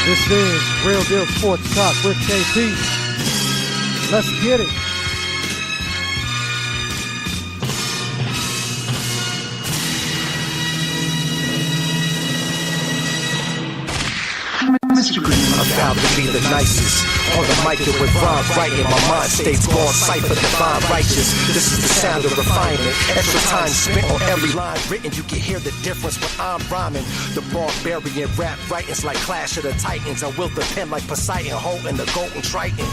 This is Real Deal Sports Talk with KP. Let's get it. I'm proud to be the nicest. On the mic it with rhyme writing. My mind states born cipher, divine righteous. This is the sound of refinement. Extra time spent on every line written. You can hear the difference when I'm rhyming. The barbarian rap writings like Clash of the Titans. I wield the pen like Poseidon holding the golden triton.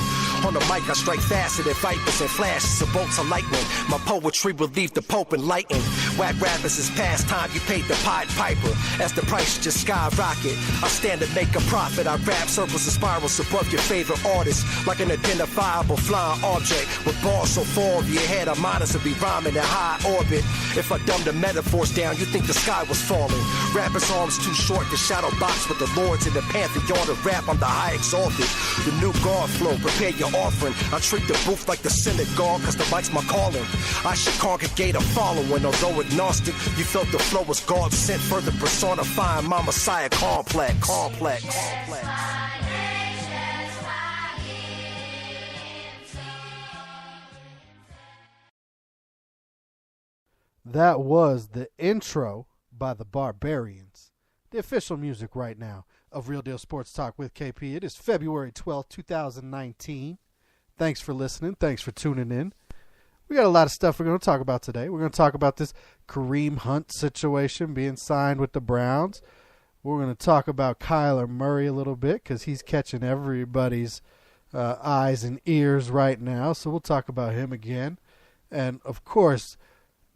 On the mic I strike faster than vipers and flashes of bolts of lightning. My poetry will leave the Pope enlightened. Whack rappers is past time, you paid the Pied Piper. As the price just skyrocket, I stand to make a profit. I rap circles and spirals above your favorite artist, like an identifiable flying object. With bars so far over your head, I'm honest to be rhyming in high orbit. If I dumb the metaphors down, you think the sky was falling. Rappers' arms too short to shadow box with the lords in the pantheon of rap. I'm the high exalted, the new God flow. Prepare your offering. I treat the booth like the synagogue, cause the mic's my calling. I should congregate a following, although agnostic. You felt the flow was God sent, further personifying my Messiah complex. That was the intro by the Barbarians. The official music right now of Real Deal Sports Talk with KP. It is February 12th, 2019. Thanks for listening. Thanks for tuning in. We got a lot of stuff we're going to talk about today. We're going to talk about this Kareem Hunt situation being signed with the Browns. We're going to talk about Kyler Murray a little bit because he's catching everybody's eyes and ears right now. So we'll talk about him again. And, of course,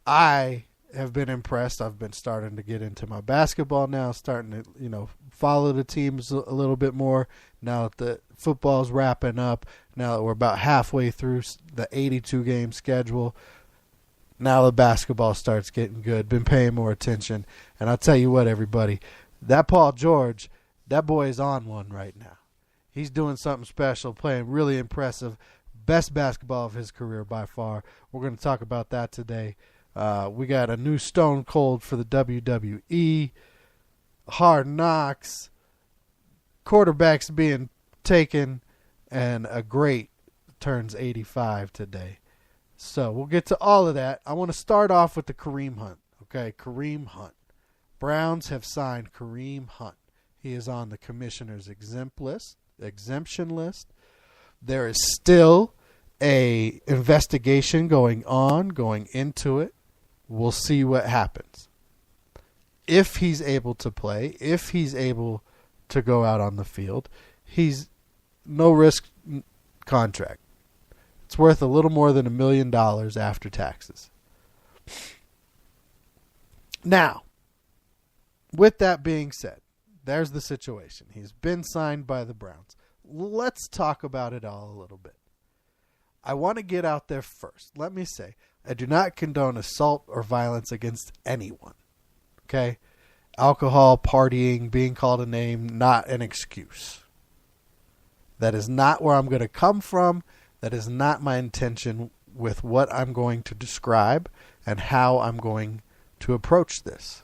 I have been impressed. I've been starting to get into my basketball now, starting to, follow the teams a little bit more now that the football's wrapping up, now that we're about halfway through the 82-game schedule. Now the basketball starts getting good. Been paying more attention. And I'll tell you what, everybody, that Paul George, that boy is on one right now. He's doing something special, playing really impressive. Best basketball of his career by far. We're going to talk about that today. We got a new Stone Cold for the WWE, Hard Knocks, quarterbacks being taken, and a great turns 85 today. So we'll get to all of that. I want to start off with the Kareem Hunt. Okay, Kareem Hunt. Browns have signed Kareem Hunt. He is on the commissioner's exemption list. There is still a investigation going into it. We'll see what happens. If he's able to play, if he's able to go out on the field, he's no risk contract. It's worth a little more than $1 million after taxes. Now, with that being said, there's the situation. He's been signed by the Browns. Let's talk about it all a little bit. I want to get out there first. Let me say, I do not condone assault or violence against anyone. Okay? Alcohol, partying, being called a name, not an excuse. That is not where I'm going to come from. That is not my intention with what I'm going to describe and how I'm going to approach this.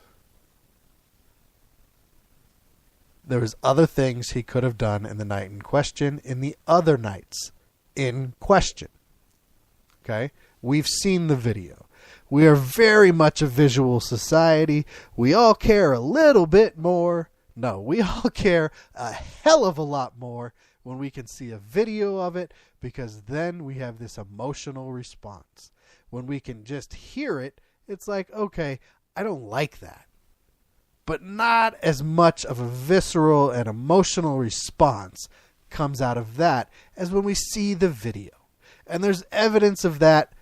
There was other things he could have done in the night in question, in the other nights in question. Okay? We've seen the video. We are very much a visual society. We all care a little bit more. No, we all care a hell of a lot more when we can see a video of it, because then we have this emotional response. When we can just hear it, it's like, okay, I don't like that. But not as much of a visceral and emotional response comes out of that as when we see the video. And there's evidence of that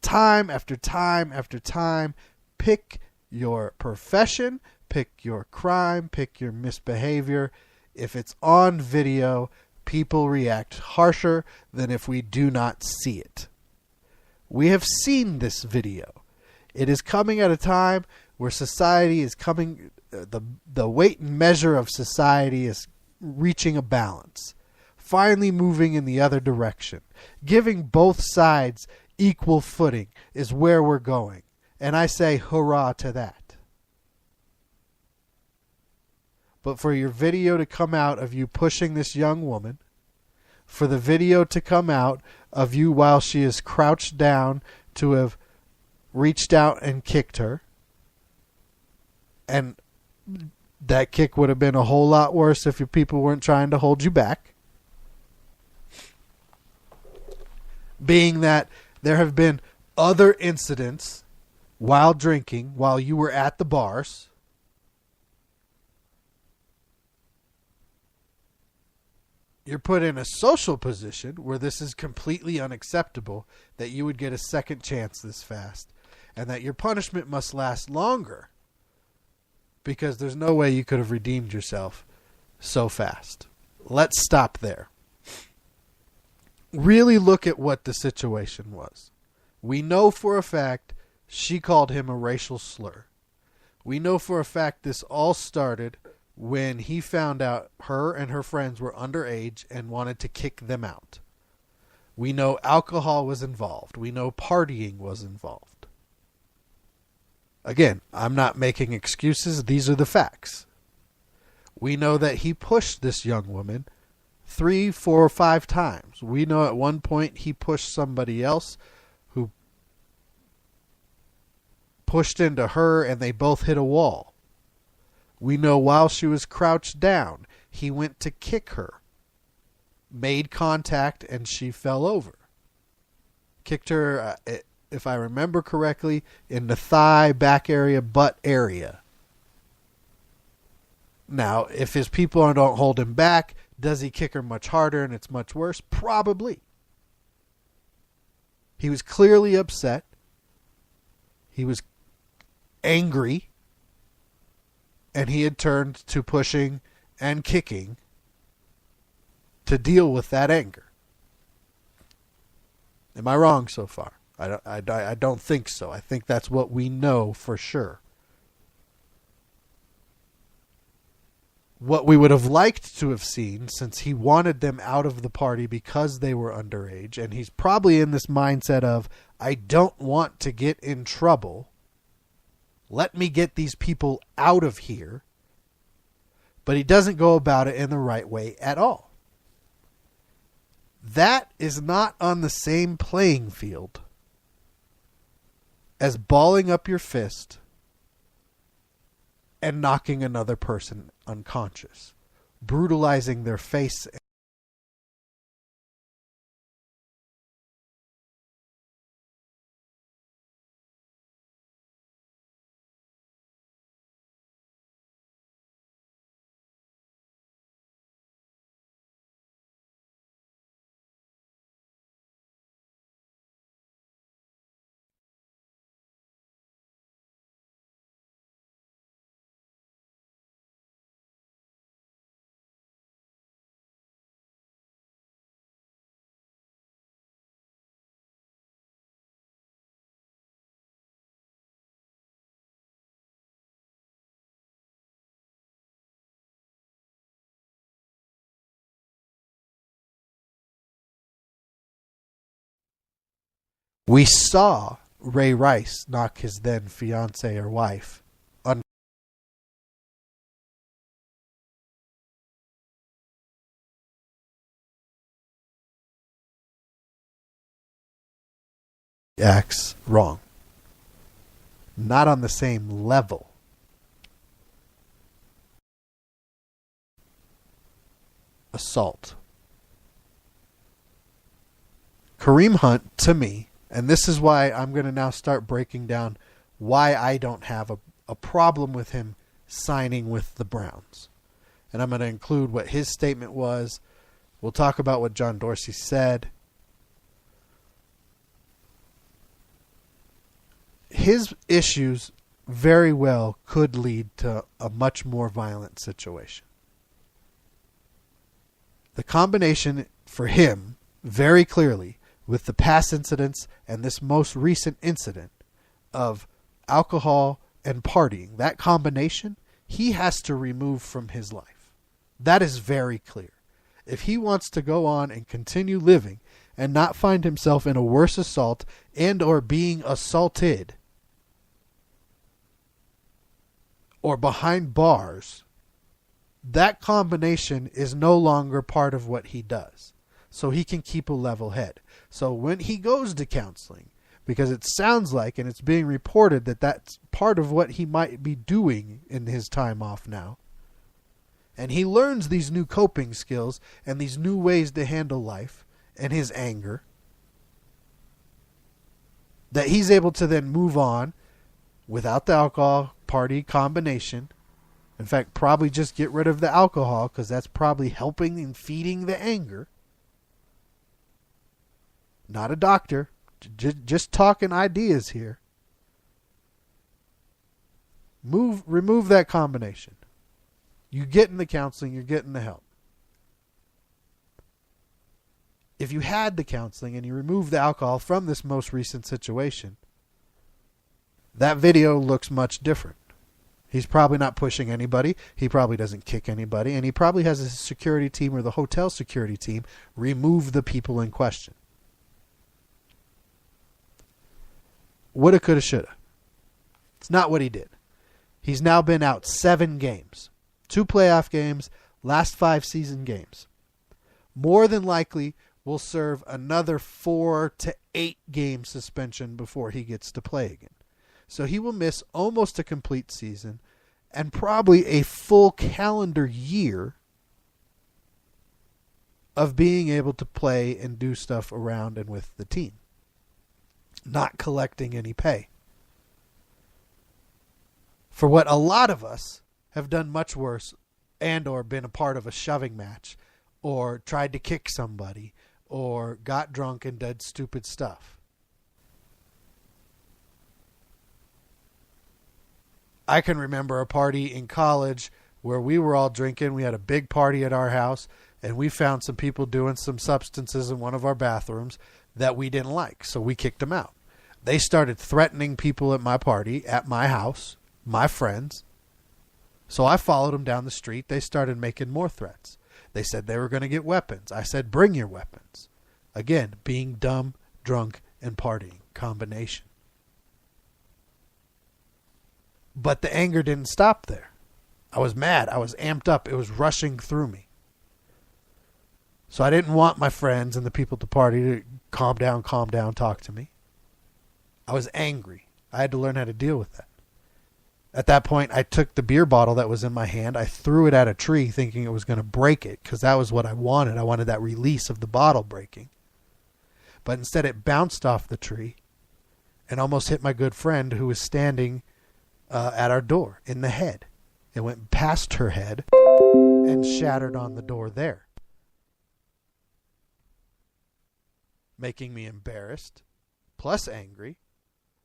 time after time after time. Pick your profession, pick your crime, pick your misbehavior. If it's on video, people react harsher than if we do not see it. We have seen this video. It is coming at a time where society is coming, the weight and measure of society is reaching a balance, finally moving in the other direction. Giving both sides equal footing is where we're going. And I say hurrah to that. but for your video to come out of you pushing this young woman, for the video to come out of you while she is crouched down to have reached out and kicked her, and that kick would have been a whole lot worse if your people weren't trying to hold you back. Being that there have been other incidents while drinking, while you were at the bars, you're put in a social position where this is completely unacceptable, that you would get a second chance this fast, and that your punishment must last longer, because there's no way you could have redeemed yourself so fast. Let's stop there. Really look at what the situation was. We know for a fact she called him a racial slur. We know for a fact this all started when he found out her and her friends were underage and wanted to kick them out. We know alcohol was involved. We know partying was involved. Again, I'm not making excuses. These are the facts. We know that he pushed this young woman 3, 4, 5 times. We know at one point he pushed somebody else who pushed into her, and they both hit a wall. We know while she was crouched down, he went to kick her, made contact, and she fell over. Kicked her, if I remember correctly, in the thigh, back area, butt area. Now, if his people don't hold him back, does he kick her much harder and it's much worse? Probably. He was clearly upset. He was angry. And he had turned to pushing and kicking to deal with that anger. Am I wrong so far? I don't think so. I think that's what we know for sure. What we would have liked to have seen, since he wanted them out of the party because they were underage, and he's probably in this mindset of, I don't want to get in trouble. Let me get these people out of here. But he doesn't go about it in the right way at all. That is not on the same playing field as balling up your fist and knocking another person unconscious, brutalizing their face. We saw Ray Rice knock his then fiance or wife acts wrong. Not on the same level. Assault. Kareem Hunt, to me, and this is why I'm going to now start breaking down why I don't have a problem with him signing with the Browns. And I'm going to include what his statement was. We'll talk about what John Dorsey said. His issues very well could lead to a much more violent situation. The combination for him, very clearly, with the past incidents and this most recent incident of alcohol and partying, that combination, he has to remove from his life. That is very clear. If he wants to go on and continue living and not find himself in a worse assault and or being assaulted or behind bars that combination is no longer part of what he does. So he can keep a level head. So when he goes to counseling, because it sounds like, and it's being reported that that's part of what he might be doing in his time off now, and he learns these new coping skills and these new ways to handle life and his anger, that he's able to then move on without the alcohol party combination. In fact, probably just get rid of the alcohol, because that's probably helping and feeding the anger. Not a doctor, just talking ideas here. Remove that combination. You get in the counseling, you're getting the help. If you had the counseling and you remove the alcohol from this most recent situation, that video looks much different. He's probably not pushing anybody. He probably doesn't kick anybody. And he probably has a security team or the hotel security team remove the people in question. Woulda, coulda, shoulda. It's not what he did. He's now been out 7 games. 2 playoff games, last 5 season games. More than likely will serve another 4 to 8 game suspension before he gets to play again. So he will miss almost a complete season and probably a full calendar year of being able to play and do stuff around and with the team, not collecting any pay. For what a lot of us have done much worse and or been a part of a shoving match or tried to kick somebody or got drunk and did stupid stuff. I can remember a party in college where we were all drinking. We had a big party at our house, and we found some people doing some substances in one of our bathrooms that we didn't like, so we kicked them out. They started threatening people at my party, at my house, my friends. So I followed them down the street. They started making more threats. They said they were going to get weapons. I said, bring your weapons. Again, being dumb, drunk, and partying combination. But the anger didn't stop there. I was mad. I was amped up. It was rushing through me. So I didn't want my friends and the people at the party to calm down, talk to me. I was angry. I had to learn how to deal with that. At that point, I took the beer bottle that was in my hand. I threw it at a tree thinking it was going to break it because that was what I wanted. I wanted that release of the bottle breaking. But instead, it bounced off the tree and almost hit my good friend who was standing at our door in the head. It went past her head and shattered on the door there, making me embarrassed, plus angry.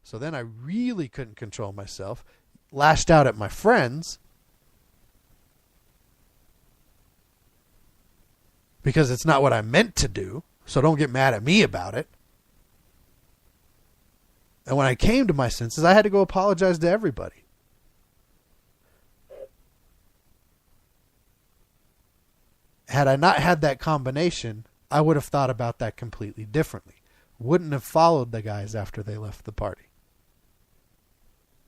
So then I really couldn't control myself, lashed out at my friends because it's not what I meant to do, so don't get mad at me about it. And when I came to my senses, I had to go apologize to everybody. Had I not had that combination, I would have thought about that completely differently. Wouldn't have followed the guys after they left the party.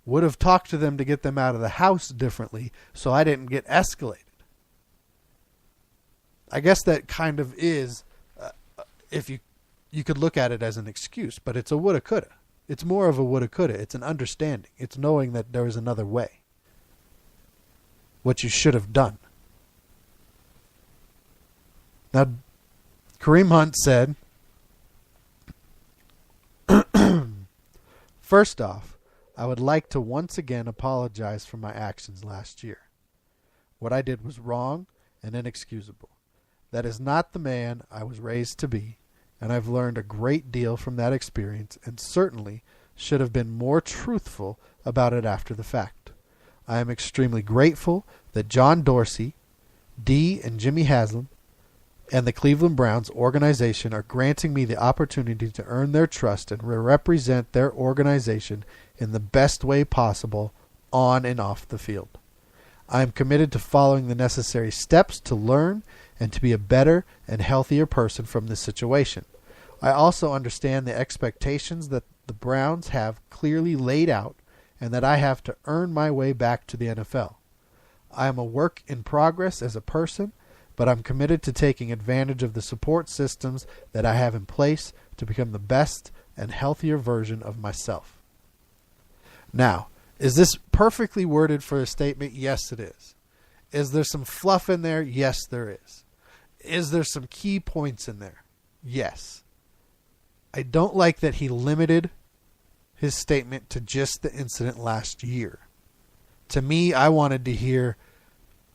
Would have talked to them to get them out of the house differently so I didn't get escalated. I guess that kind of is, if you could look at it as an excuse, but it's a woulda, coulda. It's more of a woulda, coulda. It's an understanding. It's knowing that there is another way. What you should have done. Now, Kareem Hunt said, first off, I would like to once again apologize for my actions last year. What I did was wrong and inexcusable. That is not the man I was raised to be, and I've learned a great deal from that experience and certainly should have been more truthful about it after the fact. I am extremely grateful that John Dorsey, Dee and Jimmy Haslam, and the Cleveland Browns organization are granting me the opportunity to earn their trust and represent their organization in the best way possible on and off the field. I am committed to following the necessary steps to learn and to be a better and healthier person from this situation. I also understand the expectations that the Browns have clearly laid out and that I have to earn my way back to the NFL. I am a work in progress as a person, but I'm committed to taking advantage of the support systems that I have in place to become the best and healthier version of myself. Now, is this perfectly worded for a statement? Yes, it is. Is there some fluff in there? Yes, there is. Is there some key points in there? Yes. I don't like that he limited his statement to just the incident last year. To me, I wanted to hear,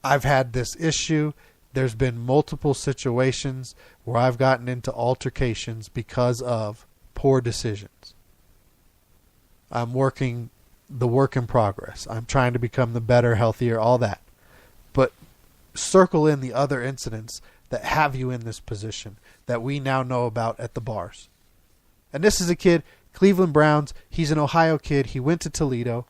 I've had this issue. There's been multiple situations where I've gotten into altercations because of poor decisions. I'm working the work in progress. I'm trying to become the better, healthier, all that. But circle in the other incidents that have you in this position that we now know about at the bars. And this is a kid, Cleveland Browns. He's an Ohio kid. He went to Toledo.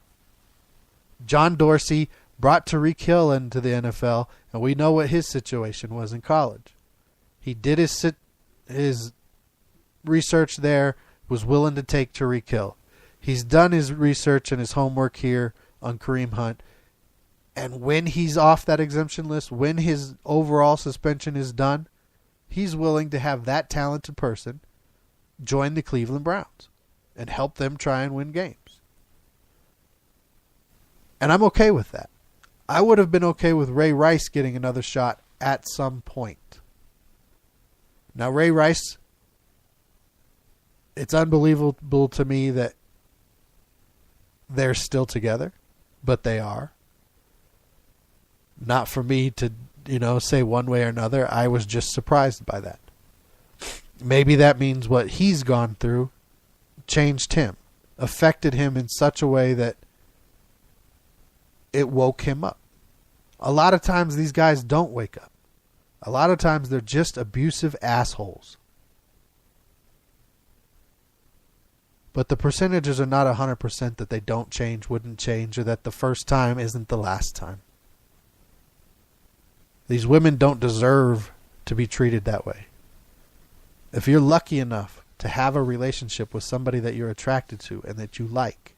John Dorsey brought Tyreek Hill into the NFL, and we know what his situation was in college. He did his research there, was willing to take Tyreek Hill. He's done his research and his homework here on Kareem Hunt. And when he's off that exemption list, when his overall suspension is done, he's willing to have that talented person join the Cleveland Browns and help them try and win games. And I'm okay with that. I would have been okay with Ray Rice getting another shot at some point. Now, Ray Rice, it's unbelievable to me that they're still together, but they are. Not for me to, say one way or another. I was just surprised by that. Maybe that means what he's gone through changed him, affected him in such a way that it woke him up. A lot of times these guys don't wake up. A lot of times they're just abusive assholes. But the percentages are not 100% that they don't change, wouldn't change, or that the first time isn't the last time. These women don't deserve to be treated that way. If you're lucky enough to have a relationship with somebody that you're attracted to and that you like,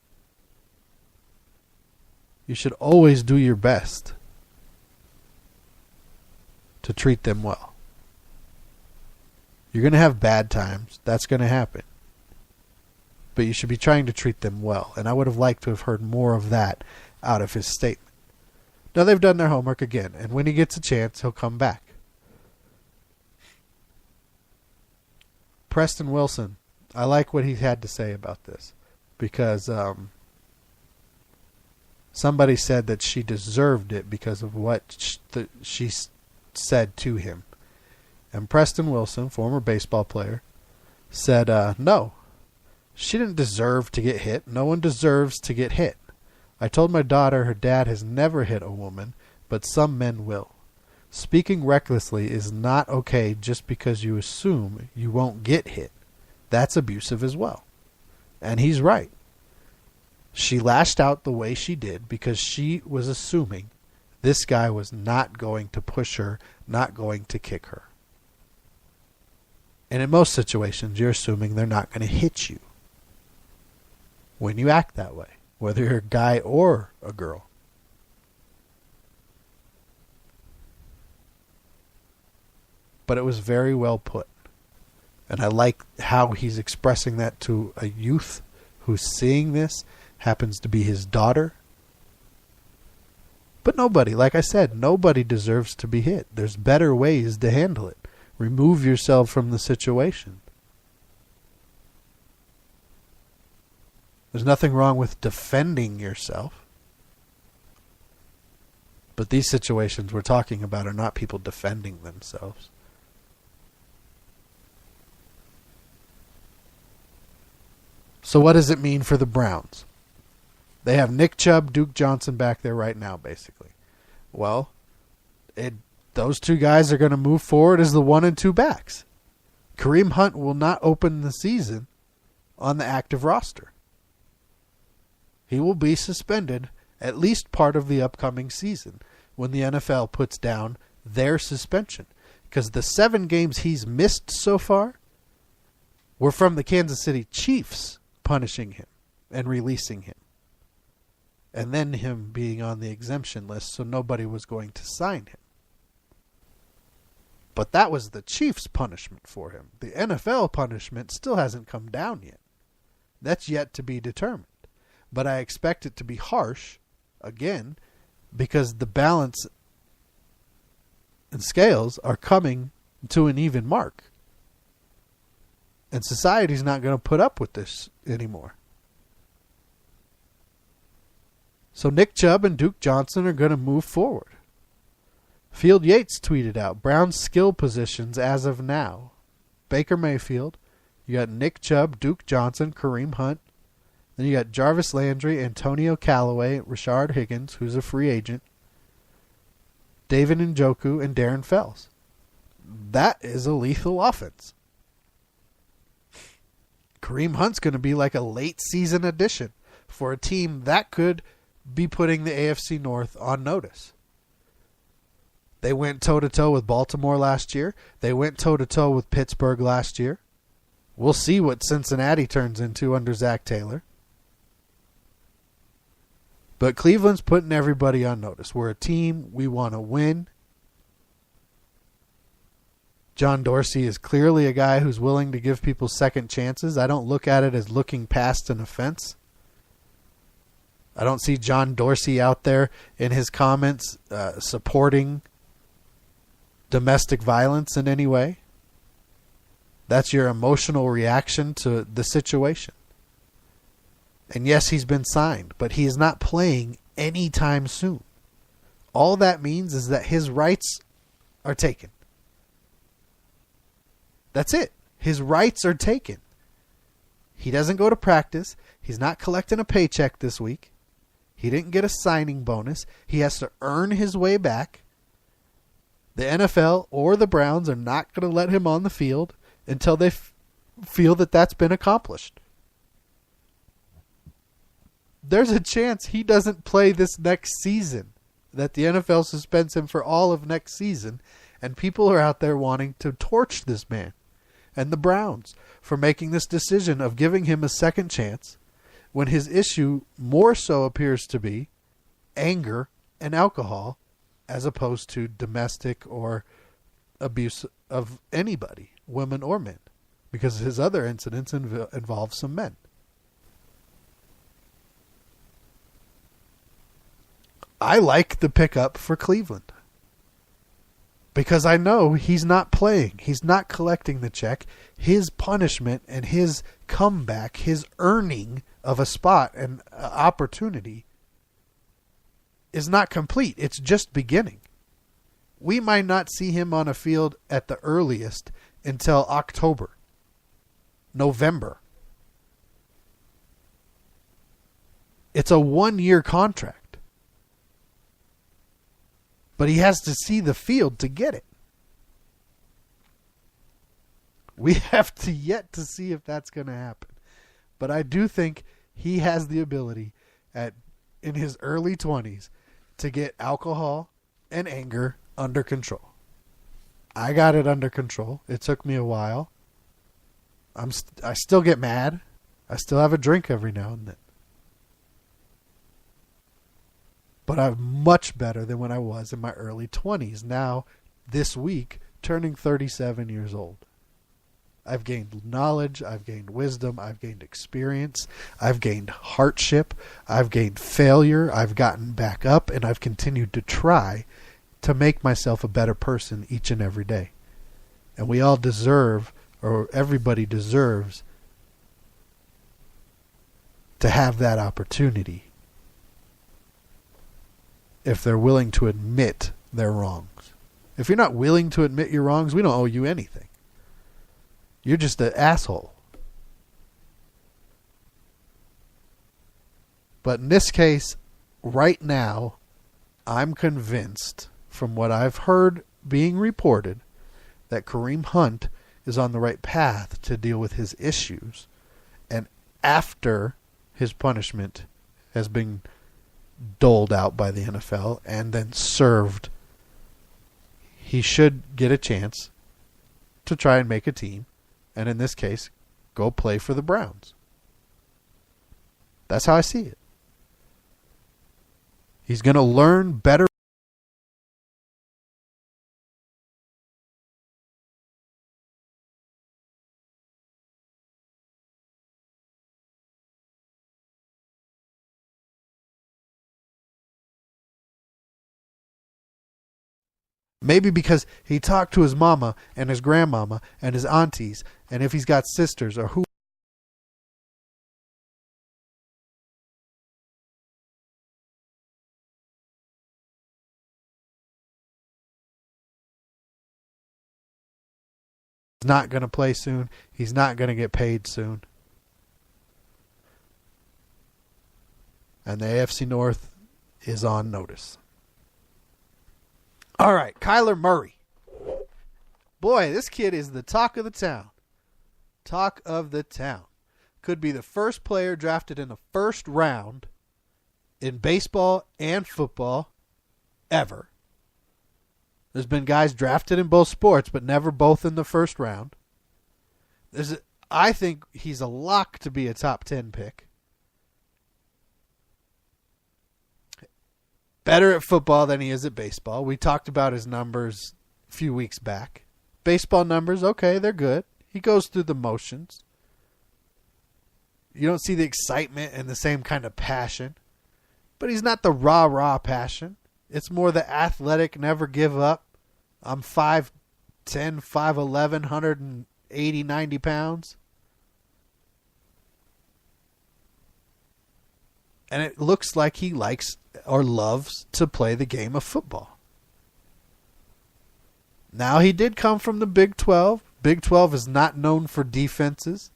you should always do your best to treat them well. You're going to have bad times. That's going to happen. But you should be trying to treat them well. And I would have liked to have heard more of that out of his statement. Now, they've done their homework again, and when he gets a chance, he'll come back. Preston Wilson, I like what he had to say about this, because somebody said that she deserved it because of what she said to him. And Preston Wilson, former baseball player, said, no, she didn't deserve to get hit. No one deserves to get hit. I told my daughter her dad has never hit a woman, but some men will. Speaking recklessly is not okay just because you assume you won't get hit. That's abusive as well. And he's right. She lashed out the way she did because she was assuming this guy was not going to push her, not going to kick her. And in most situations, you're assuming they're not going to hit you when you act that way, whether you're a guy or a girl. But it was very well put. And I like how he's expressing that to a youth who's seeing this, happens to be his daughter. But nobody, like I said, nobody deserves to be hit. There's better ways to handle it. Remove yourself from the situation. There's nothing wrong with defending yourself. But these situations we're talking about are not people defending themselves. So what does it mean for the Browns? They have Nick Chubb, Duke Johnson back there right now, basically. Well, those two guys are going to move forward as the 1 and 2 backs. Kareem Hunt will not open the season on the active roster. He will be suspended at least part of the upcoming season when the NFL puts down their suspension. Because the 7 games he's missed so far were from the Kansas City Chiefs punishing him and releasing him. and then him being on the exemption list, so nobody was going to sign him. But that was the Chiefs' punishment for him. The NFL punishment still hasn't come down yet. That's yet to be determined. But I expect it to be harsh, again, because the balance and scales are coming to an even mark. And society's not going to put up with this anymore. So Nick Chubb and Duke Johnson are going to move forward. Field Yates tweeted out Browns skill positions as of now. Baker Mayfield. You got Nick Chubb, Duke Johnson, Kareem Hunt. Then you got Jarvis Landry, Antonio Callaway, Rashard Higgins, who's a free agent, David Njoku, and Darren Fells. That is a lethal offense. Kareem Hunt's going to be like a late season addition for a team that could be putting the AFC North on notice. They went toe-to-toe with Baltimore last year. They went toe-to-toe with Pittsburgh last year. We'll see what Cincinnati turns into under Zach Taylor. But Cleveland's putting everybody on notice. We're a team. We want to win. John Dorsey is clearly a guy who's willing to give people second chances. I don't look at it as looking past an offense. I don't see John Dorsey out there in his comments supporting domestic violence in any way. That's your emotional reaction to the situation. And yes, he's been signed, but he is not playing anytime soon. All that means is that his rights are taken. That's it. His rights are taken. He doesn't go to practice. He's not collecting a paycheck this week. He didn't get a signing bonus. He has to earn his way back. The NFL or the Browns are not going to let him on the field until they feel that that's been accomplished. There's a chance he doesn't play this next season, that the NFL suspends him for all of next season, and people are out there wanting to torch this man and the Browns for making this decision of giving him a second chance when his issue more so appears to be anger and alcohol as opposed to domestic or abuse of anybody, women or men, because his other incidents involve some men. I like the pickup for Cleveland because I know he's not playing. He's not collecting the check. His punishment and his comeback, his earning of a spot and opportunity is not complete. It's just beginning. We might not see him on a field at the earliest until October, November. It's a 1-year contract. But he has to see the field to get it. We have to yet to see if that's going to happen. But I do think he has the ability in his early 20s to get alcohol and anger under control. I got it under control. It took me a while. I still get mad. I still have a drink every now and then. But I'm much better than when I was in my early 20s. Now, this week, turning 37 years old. I've gained knowledge, I've gained wisdom, I've gained experience, I've gained hardship, I've gained failure, I've gotten back up, and I've continued to try to make myself a better person each and every day. And we all deserve, or everybody deserves, to have that opportunity if they're willing to admit their wrongs. If you're not willing to admit your wrongs, we don't owe you anything. You're just an asshole. But in this case, right now, I'm convinced from what I've heard being reported that Kareem Hunt is on the right path to deal with his issues. And after his punishment has been doled out by the NFL and then served, he should get a chance to try and make a team, and in this case, go play for the Browns. That's how I see it. He's going to learn better. Maybe because he talked to his mama and his grandmama and his aunties, and if he's got sisters or who. He's not going to play soon. He's not going to get paid soon. And the AFC North is on notice. All right, Kyler Murray. Boy, this kid is the talk of the town. Talk of the town. Could be the first player drafted in the first round in baseball and football ever. There's been guys drafted in both sports, but never both in the first round. I think he's a lock to be a top 10 pick. Better at football than he is at baseball. We talked about his numbers a few weeks back. Baseball numbers, okay, they're good. He goes through the motions. You don't see the excitement and the same kind of passion. But he's not the rah-rah passion. It's more the athletic, never give up. I'm 5'10", 5'11", 180, 90 pounds. And it looks like he likes or loves to play the game of football. Now, he did come from the Big 12. Big 12 is not known for defenses.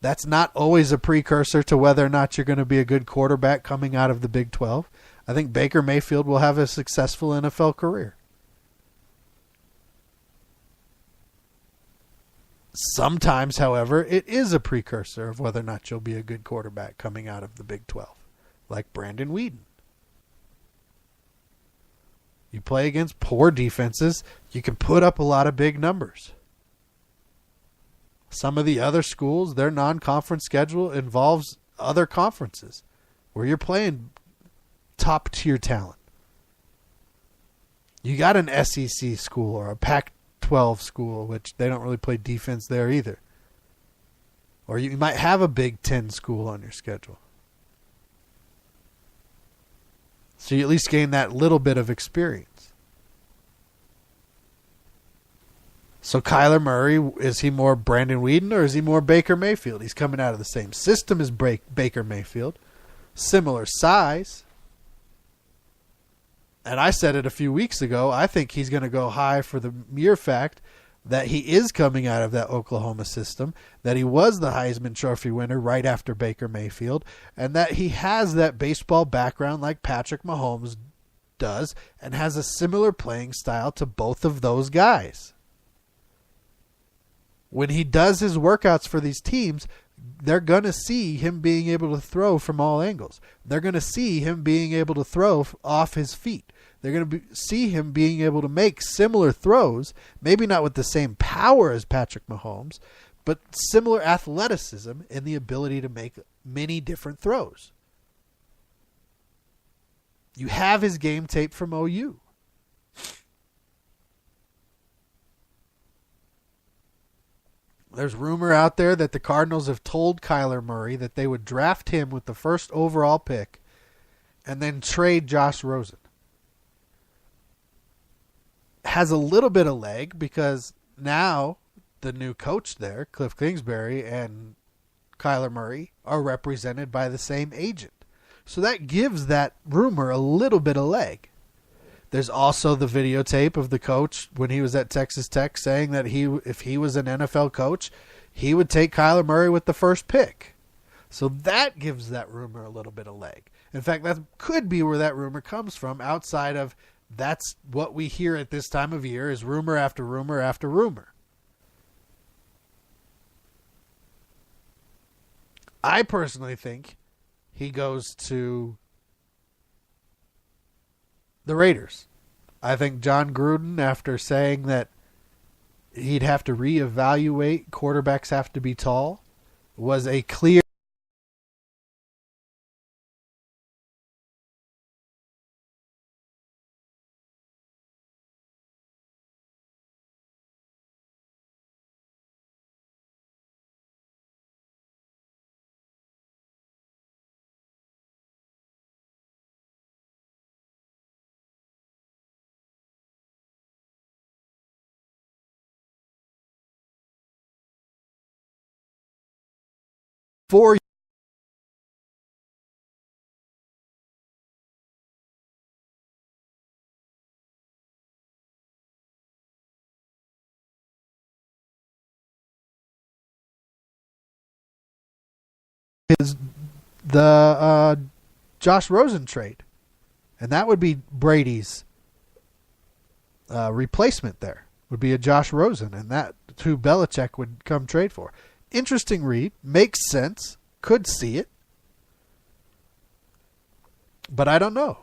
That's not always a precursor to whether or not you're going to be a good quarterback coming out of the Big 12. I think Baker Mayfield will have a successful NFL career. Sometimes, however, it is a precursor of whether or not you'll be a good quarterback coming out of the Big 12, like Brandon Weeden. You play against poor defenses, you can put up a lot of big numbers. Some of the other schools, their non-conference schedule involves other conferences where you're playing top-tier talent. You got an SEC school or a Pac-12 school, which they don't really play defense there either. Or you might have a Big Ten school on your schedule. So you at least gain that little bit of experience. So Kyler Murray, is he more Brandon Weeden or is he more Baker Mayfield? He's coming out of the same system as Baker Mayfield. Similar size. And I said it a few weeks ago, I think he's going to go high for the mere fact that he is coming out of that Oklahoma system, that he was the Heisman Trophy winner right after Baker Mayfield, and that he has that baseball background like Patrick Mahomes does and has a similar playing style to both of those guys. When he does his workouts for these teams, they're going to see him being able to throw from all angles. They're going to see him being able to throw off his feet. They're going to see him being able to make similar throws, maybe not with the same power as Patrick Mahomes, but similar athleticism and the ability to make many different throws. You have his game tape from OU. There's rumor out there that the Cardinals have told Kyler Murray that they would draft him with the first overall pick and then trade Josh Rosen. Has a little bit of leg because now the new coach there, Cliff Kingsbury, and Kyler Murray are represented by the same agent. So that gives that rumor a little bit of leg. There's also the videotape of the coach when he was at Texas Tech saying that if he was an NFL coach, he would take Kyler Murray with the first pick. So that gives that rumor a little bit of leg. In fact, that could be where that rumor comes from, outside of that's what we hear at this time of year is rumor after rumor after rumor. I personally think he goes to the Raiders. I think John Gruden, after saying that he'd have to reevaluate quarterbacks have to be tall, was a clear 4 is the Josh Rosen trade. And that would be Brady's replacement there. Would be a Josh Rosen. And that's who Belichick would come trade for. Interesting read. Makes sense. Could see it. But I don't know.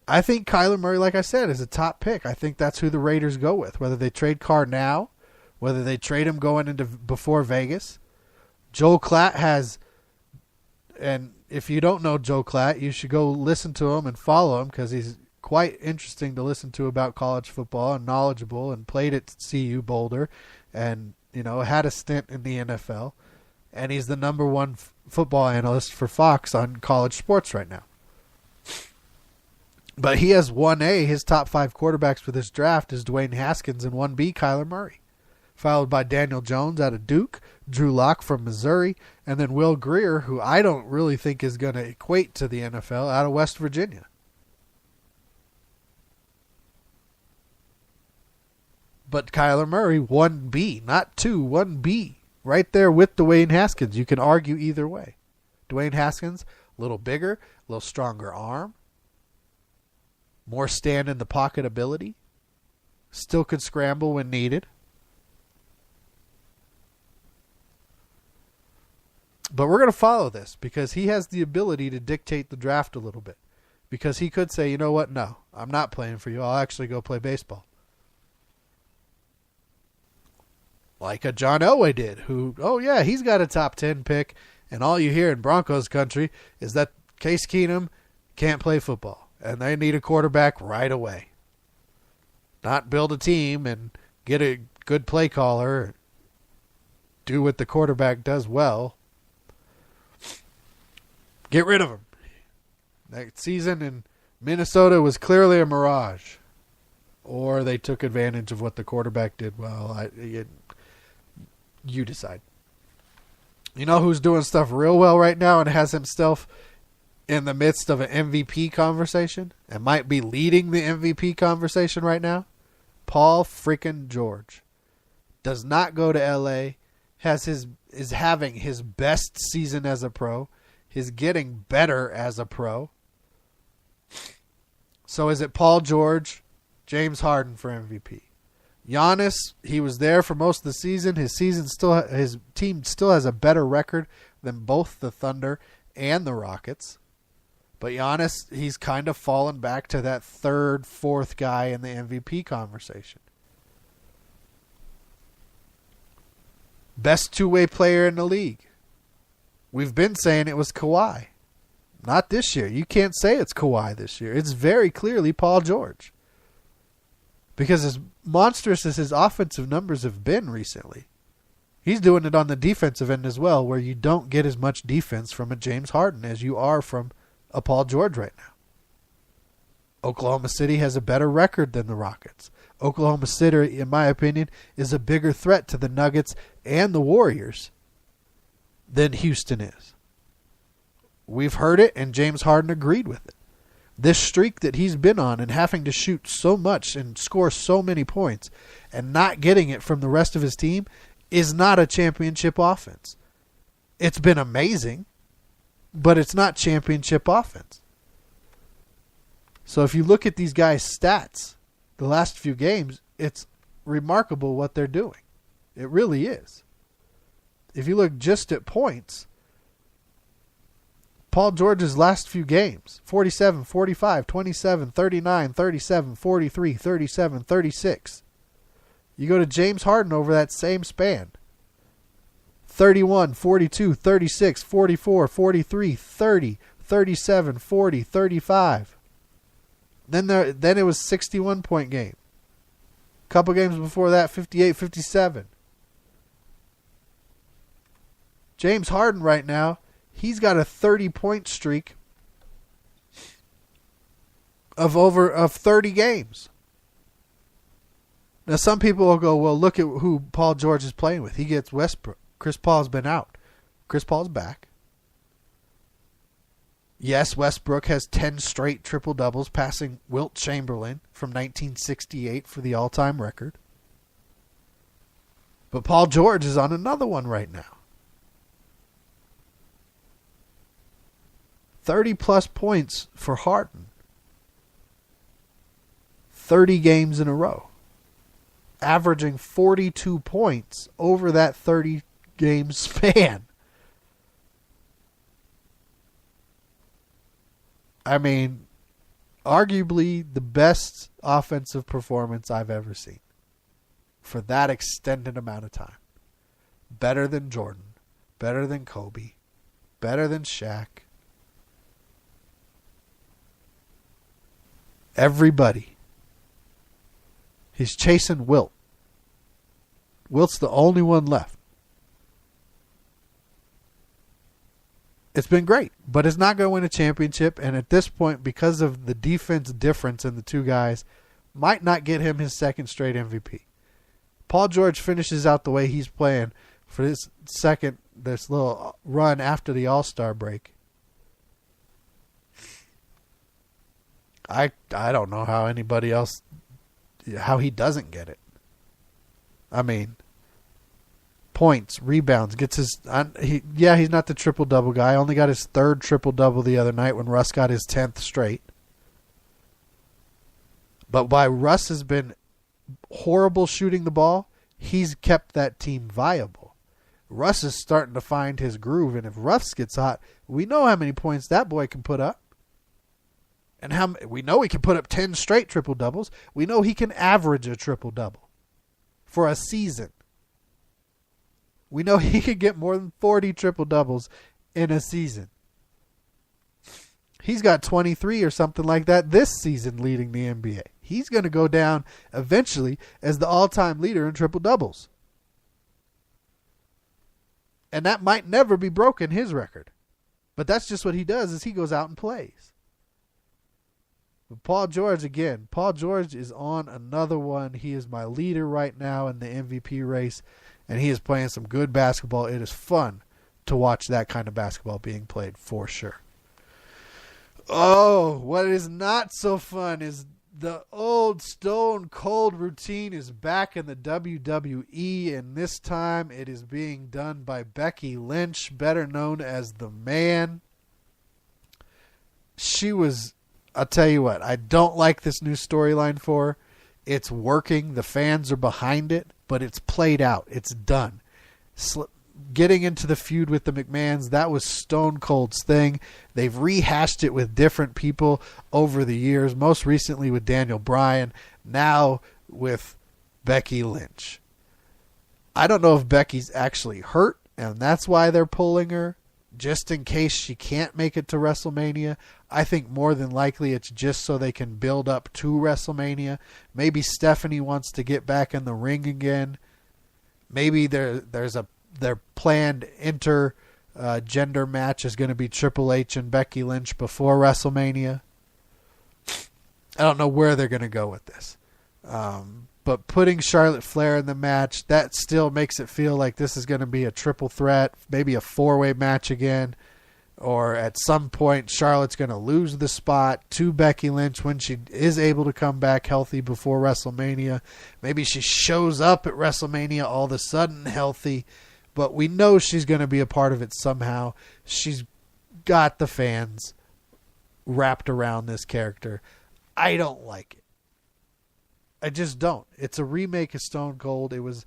I think Kyler Murray, like I said, is a top pick. I think that's who the Raiders go with. Whether they trade Carr now, whether they trade him going into before Vegas. Joel Klatt has, and if you don't know Joe Klatt, you should go listen to him and follow him because he's quite interesting to listen to about college football and knowledgeable and played at CU Boulder and, you know, had a stint in the NFL. And he's the number one football analyst for Fox on college sports right now. But he has 1A. His top 5 quarterbacks for this draft is Dwayne Haskins and 1B Kyler Murray, followed by Daniel Jones out of Duke, Drew Lock from Missouri, and then Will Grier, who I don't really think is going to equate to the NFL, out of West Virginia. But Kyler Murray, 1B, not 2, 1B, right there with Dwayne Haskins. You can argue either way. Dwayne Haskins, a little bigger, a little stronger arm, more stand in the pocket ability, still could scramble when needed. But we're going to follow this because he has the ability to dictate the draft a little bit. Because he could say, you know what, no, I'm not playing for you. I'll actually go play baseball. Like a John Elway did, who, oh yeah, he's got a top 10 pick, and all you hear in Broncos country is that Case Keenum can't play football, and they need a quarterback right away. Not build a team and get a good play caller, do what the quarterback does well. Get rid of him. That season in Minnesota was clearly a mirage. Or they took advantage of what the quarterback did well. You decide. You know who's doing stuff real well right now and has himself in the midst of an MVP conversation and might be leading the MVP conversation right now? Paul freaking George. Does not go to LA. Is having his best season as a pro. He's getting better as a pro. So is it Paul George, James Harden for MVP? Giannis, he was there for most of the season. His team still has a better record than both the Thunder and the Rockets. But Giannis, he's kind of fallen back to that third, fourth guy in the MVP conversation. Best two-way player in the league. We've been saying it was Kawhi. Not this year. You can't say it's Kawhi this year. It's very clearly Paul George. Because as monstrous as his offensive numbers have been recently, he's doing it on the defensive end as well, where you don't get as much defense from a James Harden as you are from a Paul George right now. Oklahoma City has a better record than the Rockets. Oklahoma City, in my opinion, is a bigger threat to the Nuggets and the Warriors than Houston is. We've heard it, and James Harden agreed with it. This streak that he's been on and having to shoot so much and score so many points and not getting it from the rest of his team is not a championship offense. It's been amazing, but it's not championship offense. So if you look at these guys' stats, the last few games, it's remarkable what they're doing. It really is. If you look just at points, Paul George's last few games, 47, 45, 27, 39, 37, 43, 37, 36. You go to James Harden over that same span. 31, 42, 36, 44, 43, 30, 37, 40, 35. Then it was 61-point game. A couple games before that, 58, 57. James Harden right now, he's got a 30-point streak of 30 games. Now, some people will go, well, look at who Paul George is playing with. He gets Westbrook. Chris Paul's been out. Chris Paul's back. Yes, Westbrook has 10 straight triple-doubles, passing Wilt Chamberlain from 1968 for the all-time record. But Paul George is on another one right now. 30-plus points for Harden. 30 games in a row. Averaging 42 points over that 30-game span. I mean, arguably the best offensive performance I've ever seen for that extended amount of time. Better than Jordan. Better than Kobe. Better than Shaq. Everybody. He's chasing Wilt. Wilt's the only one left. It's been great, but it's not going to win a championship. And at this point, because of the defense difference in the two guys, might not get him his second straight MVP. Paul George finishes out the way he's playing for this little run after the All-Star break. I don't know how anybody else, how he doesn't get it. I mean, points, rebounds, gets his, he's not the triple-double guy. Only got his third triple-double the other night when Russ got his 10th straight. But while Russ has been horrible shooting the ball, he's kept that team viable. Russ is starting to find his groove, and if Russ gets hot, we know how many points that boy can put up. And we know he can put up 10 straight triple-doubles. We know he can average a triple-double for a season. We know he can get more than 40 triple-doubles in a season. He's got 23 or something like that this season leading the NBA. He's going to go down eventually as the all-time leader in triple-doubles. And that might never be broken, his record. But that's just what he does, is he goes out and plays. But Paul George, again, Paul George is on another one. He is my leader right now in the MVP race, and he is playing some good basketball. It is fun to watch that kind of basketball being played, for sure. Oh, what is not so fun is the old Stone Cold routine is back in the WWE, and this time it is being done by Becky Lynch, better known as The Man. I'll tell you what, I don't like this new storyline for her. It's working. The fans are behind it, but it's played out. It's done. Getting into the feud with the McMahons, that was Stone Cold's thing. They've rehashed it with different people over the years, most recently with Daniel Bryan, now with Becky Lynch. I don't know if Becky's actually hurt, and that's why they're pulling her, just in case she can't make it to WrestleMania. I think more than likely it's just so they can build up to WrestleMania. Maybe Stephanie wants to get back in the ring again. Maybe their planned gender match is going to be Triple H and Becky Lynch before WrestleMania. I don't know where they're going to go with this. But putting Charlotte Flair in the match, that still makes it feel like this is going to be a triple threat, maybe a four-way match again. Or at some point, Charlotte's going to lose the spot to Becky Lynch when she is able to come back healthy before WrestleMania. Maybe she shows up at WrestleMania all of a sudden healthy. But we know she's going to be a part of it somehow. She's got the fans wrapped around this character. I don't like it. I just don't. It's a remake of Stone Cold. It was,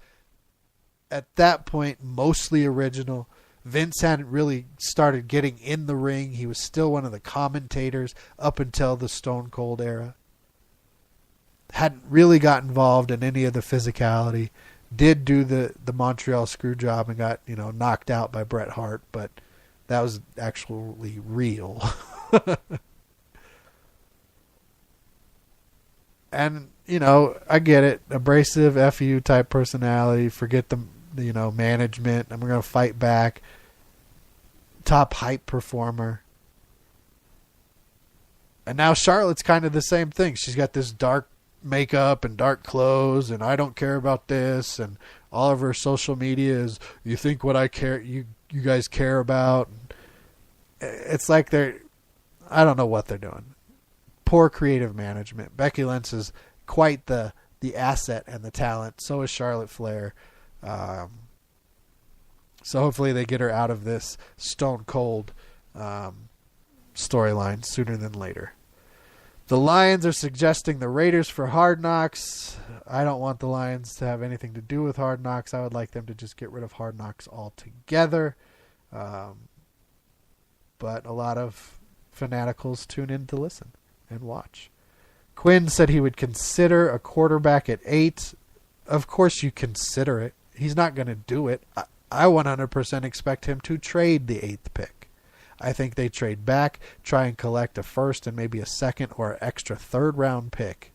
at that point, mostly original. Vince hadn't really started getting in the ring. He was still one of the commentators up until the Stone Cold era. Hadn't really got involved in any of the physicality. Did do the Montreal screw job and got, knocked out by Bret Hart, but that was actually real. And, I get it. Abrasive, FU type personality. Forget the management. I'm going to fight back. Top hype performer. And now Charlotte's kind of the same thing. She's got this dark makeup and dark clothes, and I don't care about this, and all of her social media is, you think what I care, you guys care about. It's like I don't know what they're doing. Poor creative management. Becky Lynch is quite the asset and the talent. So is Charlotte Flair. So hopefully they get her out of this Stone Cold storyline sooner than later. The Lions are suggesting the Raiders for Hard Knocks. I don't want the Lions to have anything to do with Hard Knocks. I would like them to just get rid of Hard Knocks altogether. But a lot of fanaticals tune in to listen and watch. Quinn said he would consider a quarterback at 8. Of course you consider it. He's not going to do it. I 100% expect him to trade the 8th pick. I think they trade back, try and collect a first and maybe a second or an extra third-round pick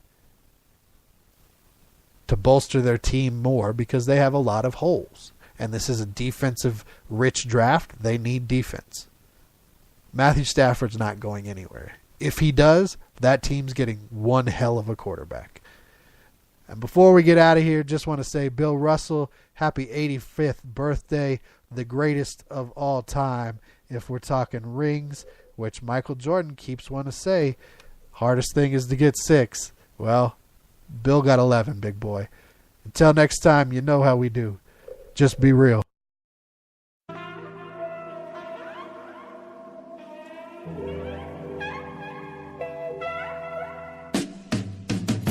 to bolster their team more because they have a lot of holes. And this is a defensive-rich draft. They need defense. Matthew Stafford's not going anywhere. If he does, that team's getting one hell of a quarterback. And before we get out of here, just want to say, Bill Russell, happy 85th birthday, the greatest of all time. If we're talking rings, which Michael Jordan keeps wanting to say, hardest thing is to get 6. Well, Bill got 11, big boy. Until next time, you know how we do. Just be real.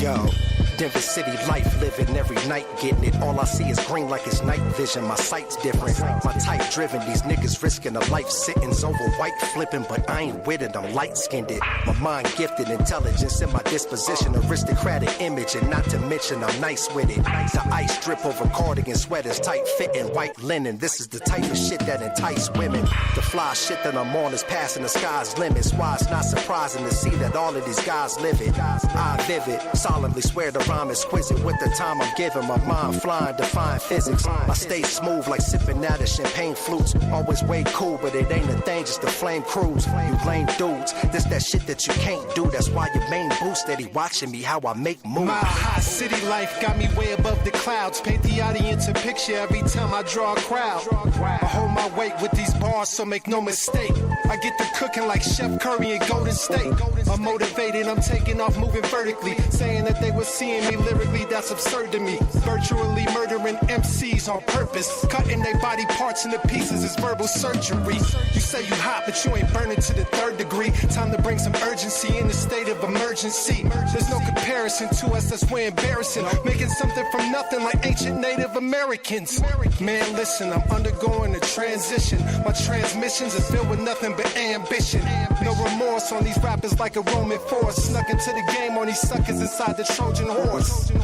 Yo, Denver City life living every night getting it. All I see is green like it's night vision. My sight's different. My type driven. These niggas risking a life sittings over white flipping, but I ain't with it. I'm light skinned it. My mind gifted, intelligence in my disposition, aristocratic image, and not to mention I'm nice with it. The ice drip over cardigan sweaters, tight fitting, white linen. This is the type of shit that entice women. The fly shit that I'm on is passing the sky's limits. Why it's not surprising to see that all of these guys live it. I vivid, solemnly swear the rhyme exquisite with the time I'm giving. My mind flying, defying physics. I stay smooth like sipping out of champagne flutes. Always way cool, but it ain't a thing, just a flame cruise. You lame dudes, this that shit that you can't do. That's why your main boo steady watching me how I make moves. My high city life got me way above the clouds. Paint the audience a picture every time I draw a crowd. I hold my weight with these bars, so make no mistake. I get to cooking like Chef Curry in Golden State. I'm motivated, I'm taking off, moving vertically. Saying that they were seeing me lyrically, that's absurd to me. Virtually murdering MCs on purpose. Cutting their body parts into pieces is verbal surgery. You say you hot, but you ain't burning to the 3rd degree. Time to bring some urgency in the state of emergency. There's no comparison to us, that's way embarrassing. Making something from nothing like ancient Native Americans. Man, listen, I'm undergoing a transition. My transmissions are filled with nothing but ambition. No remorse on these rappers like a Roman force. Snuck into the game on these suckers inside the Trojan horse. No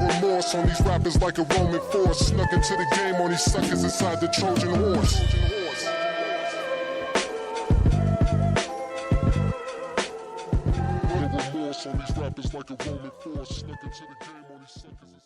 remorse on these rappers like a Roman force. Snuck into the game on these suckers inside the Trojan horse. No remorse on these rappers like a Roman force. Snuck into the game on these suckers.